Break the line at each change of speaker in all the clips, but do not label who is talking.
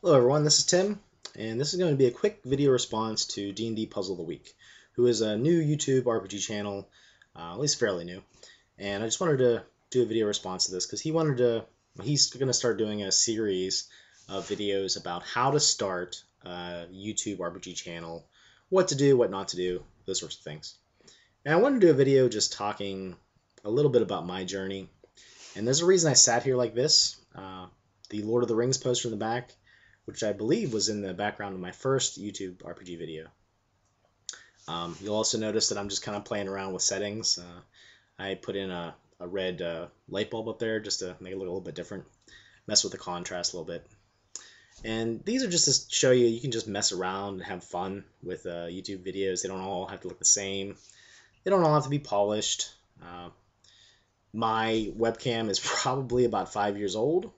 Hello everyone, this is Tim, and this is going to be a quick video response to D&D Puzzle of the Week, who is a new YouTube RPG channel, at least fairly new, and I just wanted to do a video response to this because he's going to start doing a series of videos about how to start a YouTube RPG channel, what to do, what not to do, those sorts of things. And I wanted to do a video just talking a little bit about my journey, and there's a reason I sat here like this. The Lord of the Rings poster in the back, which I believe was in the background of my first YouTube RPG video. You'll also notice that I'm just kind of playing around with settings. I put in a red light bulb up there just to make it look a little bit different, mess with the contrast a little bit. And these are just to show you can just mess around and have fun with YouTube videos. They don't all have to look the same. They don't all have to be polished. My webcam is probably about 5 years old,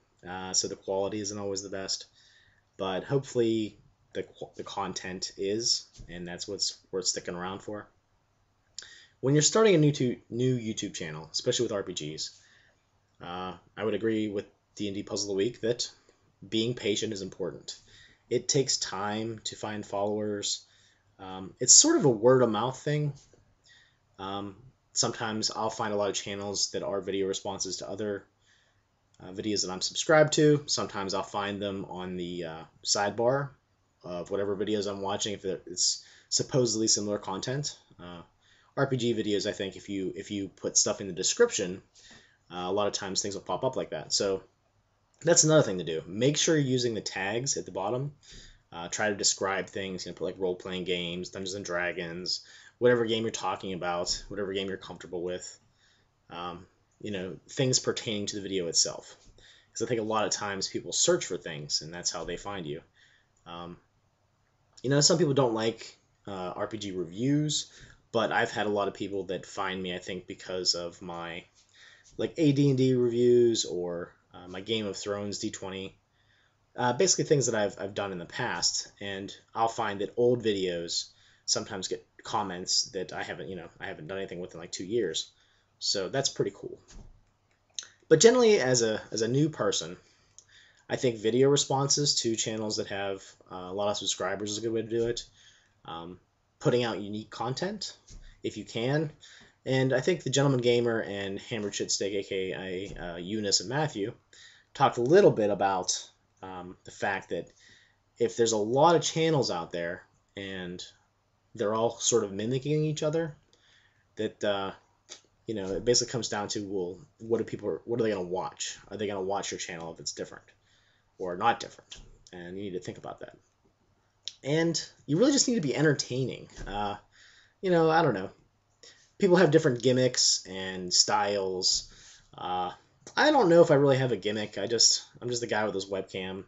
so the quality isn't always the best. But hopefully the content is, and that's what's worth sticking around for. When you're starting a new YouTube channel, especially with RPGs, I would agree with D&D Puzzle of the Week that being patient is important. It takes time to find followers. It's sort of a word of mouth thing. Sometimes I'll find a lot of channels that are video responses to other videos that I'm subscribed to. Sometimes I'll find them on the sidebar of whatever videos I'm watching if it's supposedly similar content. RPG videos, I think if you put stuff in the description, a lot of times things will pop up like that. So that's another thing to do. Make sure you're using the tags at the bottom. Try to describe things, put like role-playing games, Dungeons and Dragons, whatever game you're talking about, whatever game you're comfortable with. Things pertaining to the video itself. Because I think a lot of times people search for things, and that's how they find you. Some people don't like RPG reviews, but I've had a lot of people that find me, I think, because of my like AD&D reviews or my Game of Thrones D20. Basically things that I've done in the past, and I'll find that old videos sometimes get comments that I haven't done anything with in like 2 years. So that's pretty cool. But generally, as a new person, I think video responses to channels that have a lot of subscribers is a good way to do it. Putting out unique content, if you can. And I think the Gentleman Gamer and Hammered Shitstick, aka Eunice and Matthew, talked a little bit about the fact that if there's a lot of channels out there and they're all sort of mimicking each other, that it basically comes down to, well, what are they going to watch? Are they going to watch your channel if it's different or not different? And you need to think about that. And you really just need to be entertaining. I don't know. People have different gimmicks and styles. I don't know if I really have a gimmick. I'm just the guy with his webcam.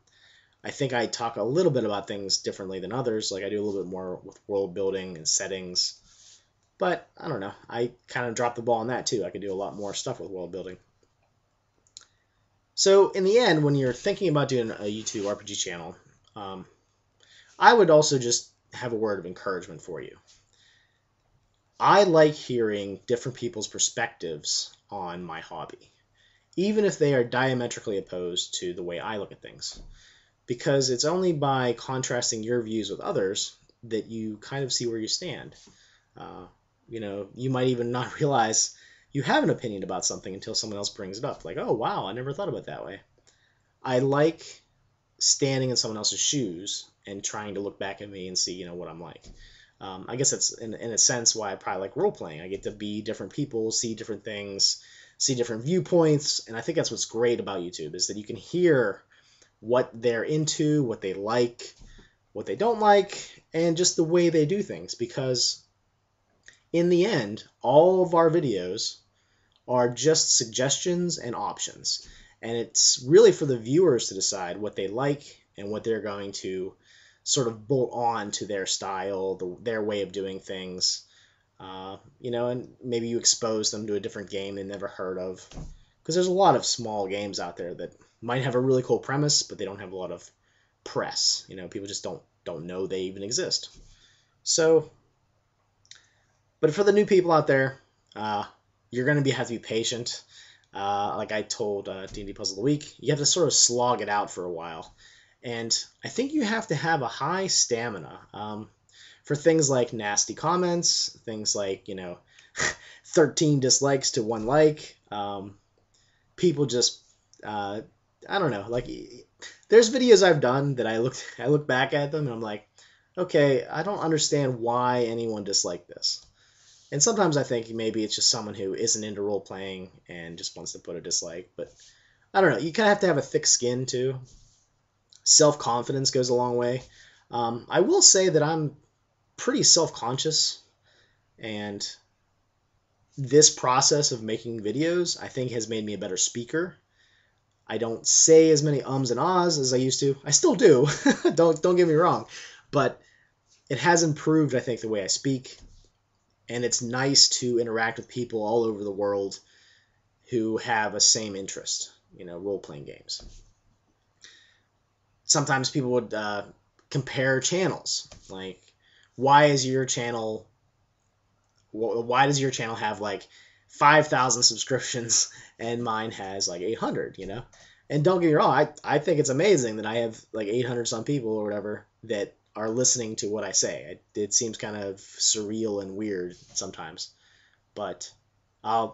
I think I talk a little bit about things differently than others. Like I do a little bit more with world building and settings. But I don't know. I kind of dropped the ball on that too. I could do a lot more stuff with world building. So in the end, when you're thinking about doing a YouTube RPG channel, I would also just have a word of encouragement for you. I like hearing different people's perspectives on my hobby, even if they are diametrically opposed to the way I look at things. Because it's only by contrasting your views with others that you kind of see where you stand. You might even not realize you have an opinion about something until someone else brings it up. Like, oh, wow, I never thought about it that way. I like standing in someone else's shoes and trying to look back at me and see, what I'm like. I guess that's, in a sense, why I probably like role-playing. I get to be different people, see different things, see different viewpoints, and I think that's what's great about YouTube, is that you can hear what they're into, what they like, what they don't like, and just the way they do things, because in the end, all of our videos are just suggestions and options. And it's really for the viewers to decide what they like and what they're going to sort of bolt on to their style, their way of doing things. And maybe you expose them to a different game they never heard of. Because there's a lot of small games out there that might have a really cool premise, but they don't have a lot of press. People just don't know they even exist. So, but for the new people out there, you're going to have to be patient. Like I told D&D Puzzle of the Week, you have to sort of slog it out for a while. And I think you have to have a high stamina for things like nasty comments, things like, 13 dislikes to 1 like. People just, I don't know, like, there's videos I've done that I look back at them and I'm like, okay, I don't understand why anyone disliked this. And sometimes I think maybe it's just someone who isn't into role playing and just wants to put a dislike. But I don't know. You kind of have to have a thick skin too. Self-confidence goes a long way. I will say that I'm pretty self-conscious, and this process of making videos, I think, has made me a better speaker. I don't say as many ums and ahs as I used to. I still do. Don't get me wrong, but it has improved, I think, the way I speak. And it's nice to interact with people all over the world who have a same interest, role-playing games. Sometimes people would compare channels. Like, why does your channel have like 5,000 subscriptions and mine has like 800, And don't get me wrong, I think it's amazing that I have like 800 some people or whatever that are listening to what I say. It seems kind of surreal and weird sometimes. But I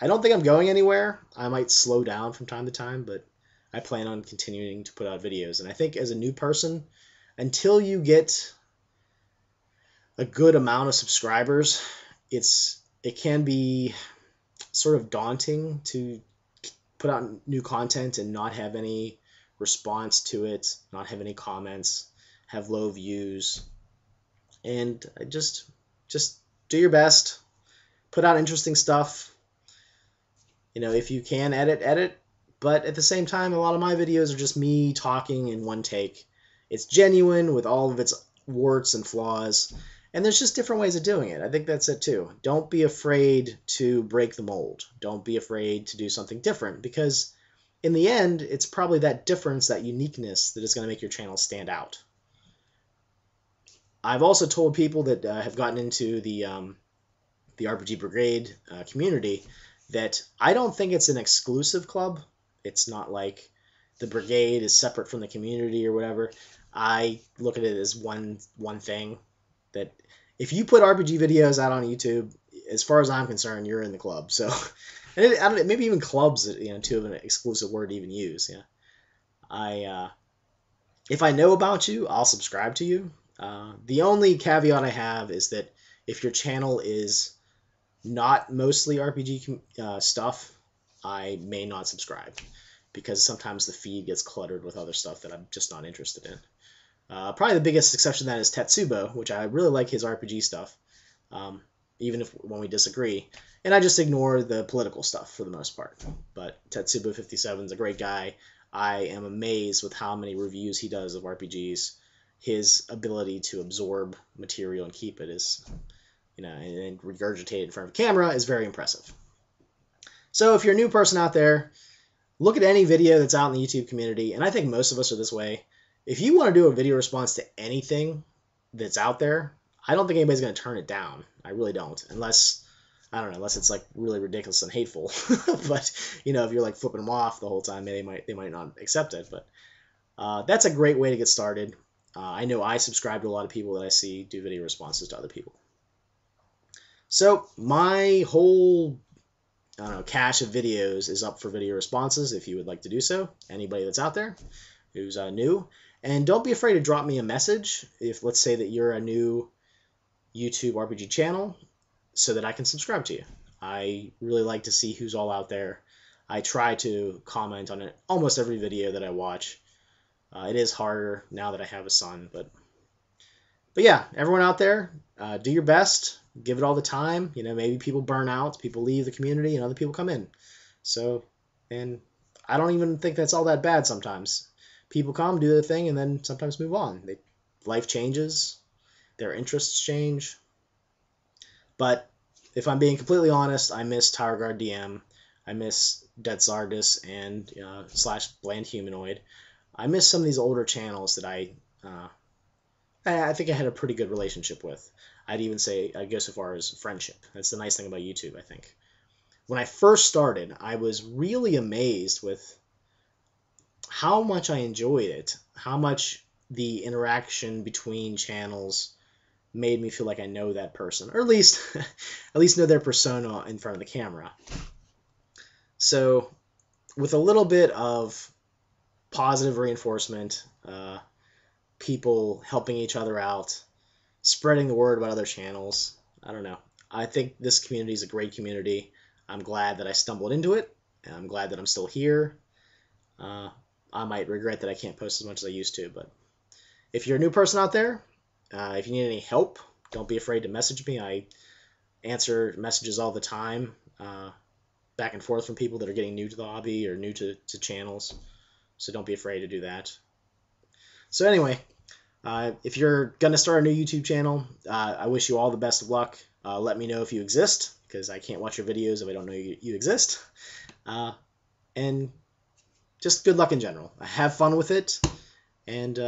don't think I'm going anywhere. I might slow down from time to time, but I plan on continuing to put out videos. And I think as a new person, until you get a good amount of subscribers, it can be sort of daunting to put out new content and not have any response to it, not have any comments, have low views. And just do your best, put out interesting stuff. If you can edit. But at the same time, a lot of my videos are just me talking in one take. It's genuine with all of its warts and flaws. And there's just different ways of doing it. I think that's it too. Don't be afraid to break the mold. Don't be afraid to do something different, because in the end, it's probably that difference, that uniqueness, that is going to make your channel stand out. I've also told people that have gotten into the RPG Brigade community that I don't think it's an exclusive club. It's not like the brigade is separate from the community or whatever. I look at it as one thing, that if you put RPG videos out on YouTube, as far as I'm concerned, you're in the club. So, and I don't, maybe even clubs, too, of an exclusive word to even use. Yeah, if I know about you, I'll subscribe to you. The only caveat I have is that if your channel is not mostly RPG stuff, I may not subscribe, because sometimes the feed gets cluttered with other stuff that I'm just not interested in. Probably the biggest exception to that is Tetsubo, which I really like his RPG stuff, even when we disagree. And I just ignore the political stuff for the most part. But Tetsubo57 is a great guy. I am amazed with how many reviews he does of RPGs. His ability to absorb material and keep it is, and regurgitate it in front of a camera is very impressive. So if you're a new person out there, look at any video that's out in the YouTube community, and I think most of us are this way. If you want to do a video response to anything that's out there, I don't think anybody's going to turn it down. I really don't, unless it's like really ridiculous and hateful. But if you're like flipping them off the whole time, they might not accept it. But that's a great way to get started. I know I subscribe to a lot of people that I see do video responses to other people. So my whole cache of videos is up for video responses if you would like to do so. Anybody that's out there who's new. And don't be afraid to drop me a message if, let's say, that you're a new YouTube RPG channel, so that I can subscribe to you. I really like to see who's all out there. I try to comment on it almost every video that I watch. It is harder now that I have a son, but yeah, everyone out there, do your best. Give it all the time. Maybe people burn out, people leave the community, and other people come in. So, and I don't even think that's all that bad sometimes. People come, do their thing, and then sometimes move on. Life changes. Their interests change. But if I'm being completely honest, I miss Tower Guard DM. I miss Dead Zardis and / Bland Humanoid. I miss some of these older channels that I think I had a pretty good relationship with. I'd even say I'd go so far as friendship. That's the nice thing about YouTube, I think. When I first started, I was really amazed with how much I enjoyed it, how much the interaction between channels made me feel like I know that person, or at least know their persona in front of the camera. So with a little bit of positive reinforcement, people helping each other out, spreading the word about other channels, I don't know. I think this community is a great community. I'm glad that I stumbled into it, and I'm glad that I'm still here. I might regret that I can't post as much as I used to, but if you're a new person out there, if you need any help, don't be afraid to message me. I answer messages all the time, back and forth from people that are getting new to the hobby or new to channels, so don't be afraid to do that. So anyway, if you're going to start a new YouTube channel, I wish you all the best of luck. Let me know if you exist, because I can't watch your videos if I don't know you exist. And just good luck in general. Have fun with it, and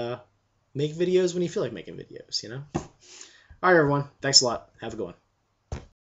make videos when you feel like making videos, you know? All right, everyone. Thanks a lot. Have a good one.